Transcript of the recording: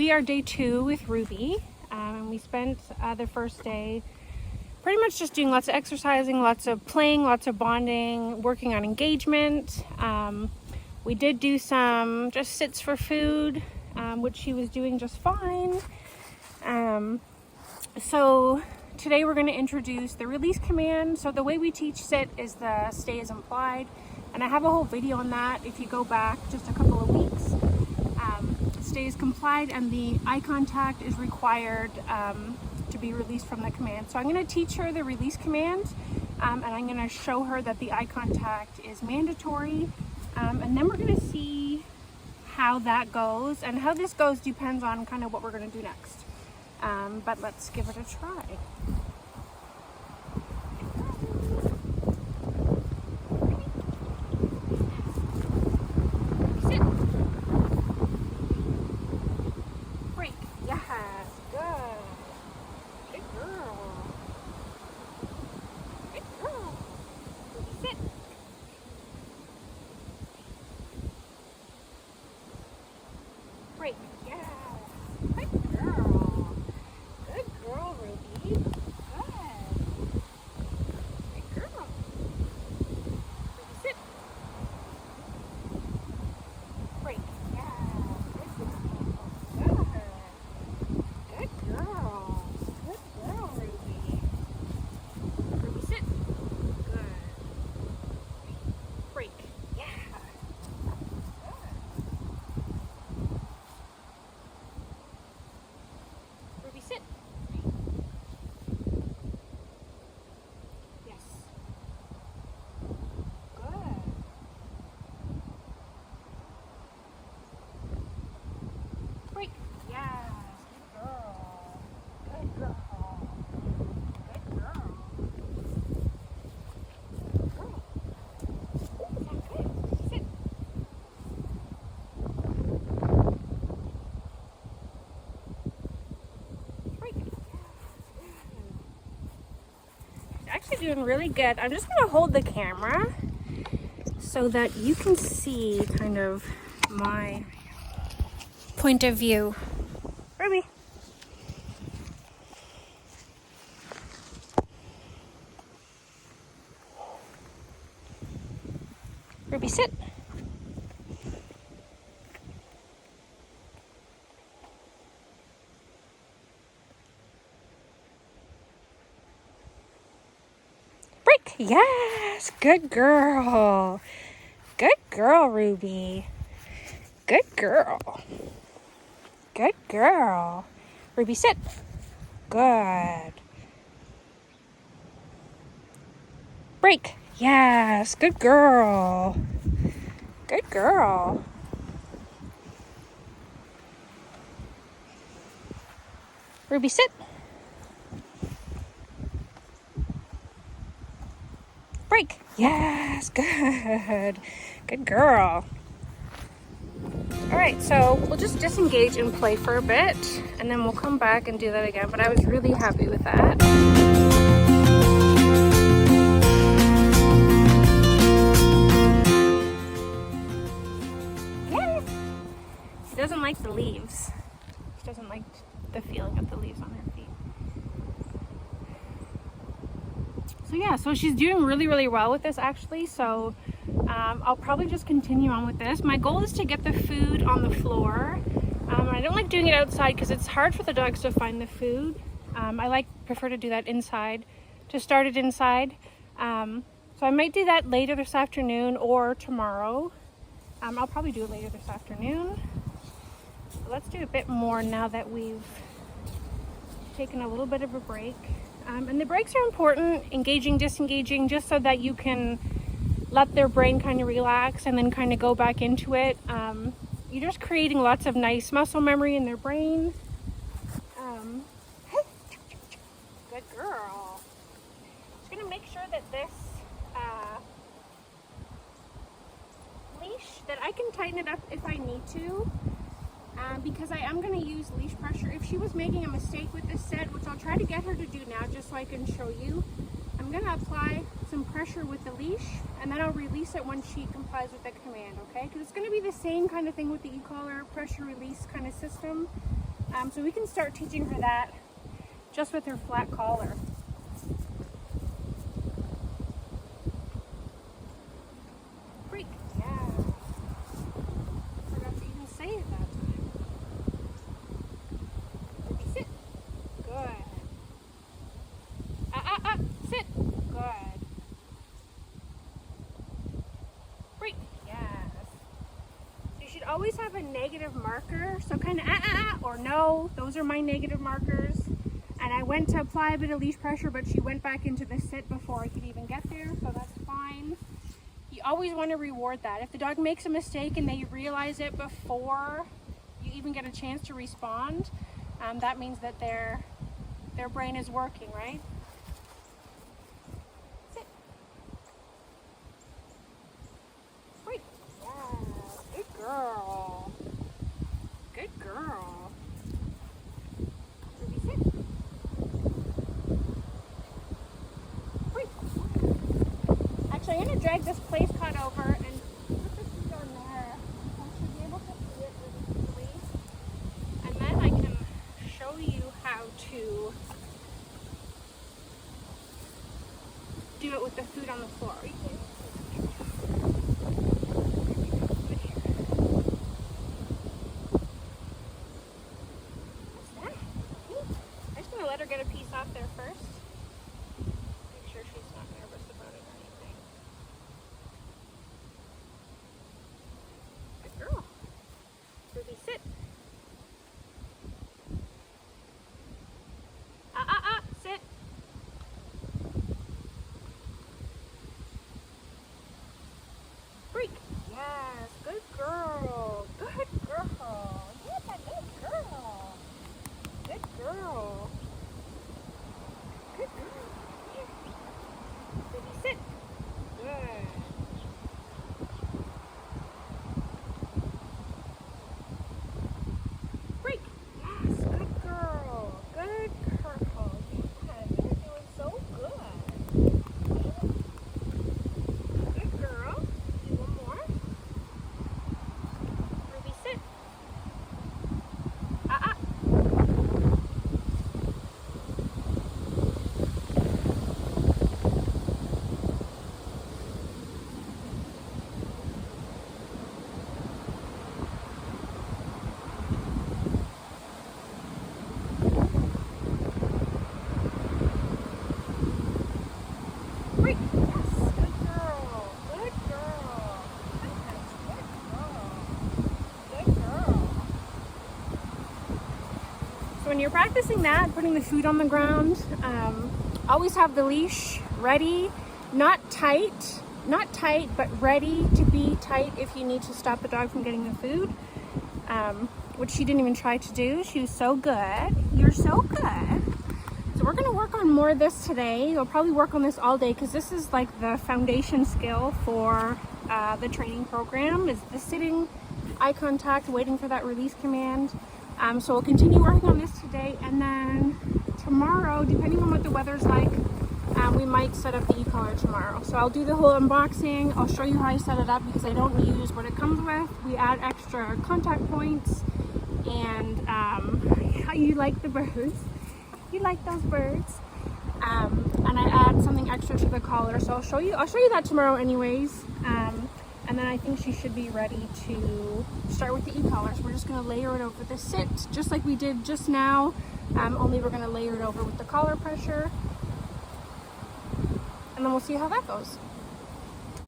we are day 2 with Ruby, and we spent the first day pretty much just doing lots of exercising, lots of playing, lots of bonding, working on engagement. We did do some just sits for food, which she was doing just fine. So today we're going to introduce the release command. So the way we teach sit is the stay is implied, and I have a whole video on that if you go back just a couple of weeks. Stay is complied and the eye contact is required to be released from the command. So I'm going to teach her the release command, and I'm going to show her that the eye contact is mandatory, and then we're going to see how that goes, and how this goes depends on kind of what we're going to do next. But let's give it a try. Sit. Break. Yes. Good. Good girl. Good girl. Sit. Break. Yes. Good girl. Good girl, Ruby. Good. Good girl. Ruby, sit. Break. Yeah. Good girl. Good. Good girl. Good girl, Ruby. Ruby, sit. Good. Break. Yeah. Good. Ruby, sit. Yes. Good. Break. Yes. Good girl. Good girl. Good girl. Good girl. Yeah, good. Sit. Break. She's actually doing really good. I'm just going to hold the camera so that you can see kind of my point of view. Ruby. Ruby, sit. Break. Yes. Good girl. Good girl, Ruby. Good girl. Good girl. Ruby, sit. Good. Break. Yes. Good girl. Good girl. Ruby, sit. Break. Yes. Good. Good girl. All right, so we'll just disengage and play for a bit, and then we'll come back and do that again, but I was really happy with that. Yes! She doesn't like the leaves. She doesn't like the feeling of the leaves on her feet. So yeah, so she's doing really, really well with this actually, so I'll probably just continue on with this. My goal is to get the food on the floor. I don't like doing it outside because it's hard for the dogs to find the food. I prefer to do that inside, to start it inside. So I might do that later this afternoon or tomorrow. I'll probably do it later this afternoon. So let's do a bit more now that we've taken a little bit of a break. And the breaks are important, engaging, disengaging, just so that you can let their brain kind of relax and then kind of go back into it. You're just creating lots of nice muscle memory in their brain. Good girl. Just gonna make sure that this leash, that I can tighten it up if I need to, because I am gonna use leash pressure. If she was making a mistake with this set, which I'll try to get her to do now just so I can show you, I'm gonna apply some pressure with the leash, and then I'll release it when she complies with the command, okay? Because it's gonna be the same kind of thing with the e-collar, pressure release kind of system. So we can start teaching her that just with her flat collar. Freak, yeah. Forgot to even say it that time. Ruby, sit. Good. Sit. Good. Freak, yes. So you should always have a negative marker. So kind of or no, those are my negative markers. And I went to apply a bit of leash pressure, but she went back into the sit before I could even get there, so that's fine. You always want to reward that. If the dog makes a mistake and they realize it before you even get a chance to respond, that means that their brain is working, right? Sit. Wait. Yeah. Good girl. Good girl. Ruby, sit. Wait. Actually, I'm going to drag this place cot over and put the feet on there. I should be able to see it really easily. And then I can show you how to do it with the food on the floor. Let her get a piece off there first. Make sure she's not nervous about it or anything. Good girl. Ruby, sit. Sit. Freak. Yes, good girl. Good girl. Yeah, good girl. Good girl. Good girl. Here. Ruby, sit. Good. Break. Yes, good girl. Good girl. Yeah, you're doing so good. Good girl. Do one more. Ruby, sit. Great. Yes. Good girl. Good girl. Yes. Good girl. Good girl. So when you're practicing that, putting the food on the ground, always have the leash ready, not tight, but ready to be tight if you need to stop the dog from getting the food, which she didn't even try to do. She was so good. You're so good. So we're going to work on more of this today. We'll probably work on this all day because this is like the foundation skill for the training program, is the sitting, eye contact, waiting for that release command. So we'll continue working on this today, and then tomorrow, depending on what the weather's like, we might set up the e-collar tomorrow. So I'll do the whole unboxing. I'll show you how I set it up because I don't use what it comes with. We add extra contact points, and how you like the birds. You like those birds. And I add something extra to the collar. So I'll show you that tomorrow anyways. And then I think she should be ready to start with the e-collars. We're just going to layer it over the sit, just like we did just now, only we're going to layer it over with the collar pressure. And then we'll see how that goes.